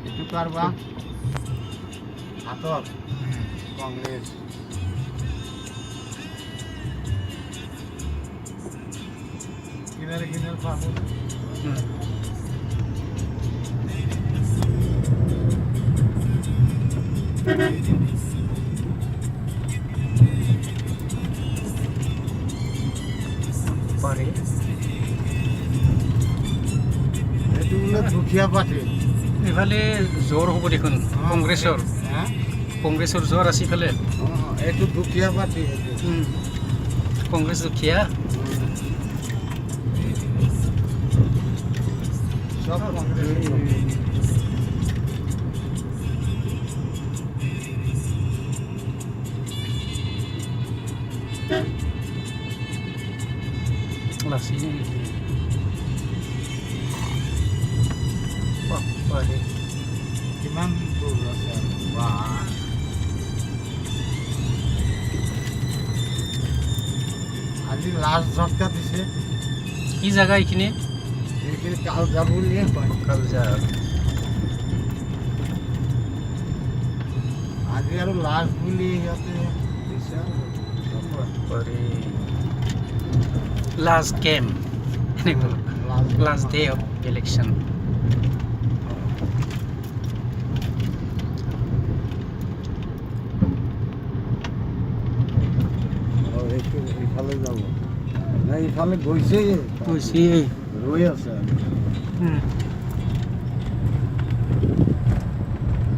এইটো কাৰবা হাতত কংগ্ৰেছ কিনাৰে কিনাৰে পাবো পাৰে এইটো বোলে দুখীয়া পাৰ্টি এফালে জ্বৰ হ'ব দেখোন কংগ্ৰেছৰ কংগ্ৰেছৰ জ্বৰ আছে ইফালে এইটো দুখীয়া পাৰ্টি কংগ্ৰেছ দুখীয়া সব কংগ্ৰেছ লাচি পাৰে কিমান দূৰ আছে বা আজি লাষ্ট ঝটকা দিছে কি জায়গা এইখিনি এইখিনি কালজা বুলিয়ে কয় কালজা আজি আৰু লাষ্ট বুলি সিহঁতে দিছে পারে last game last day of election ইফালে যাব না ইফালে গৈছে বুঝছি ৰৈ আছে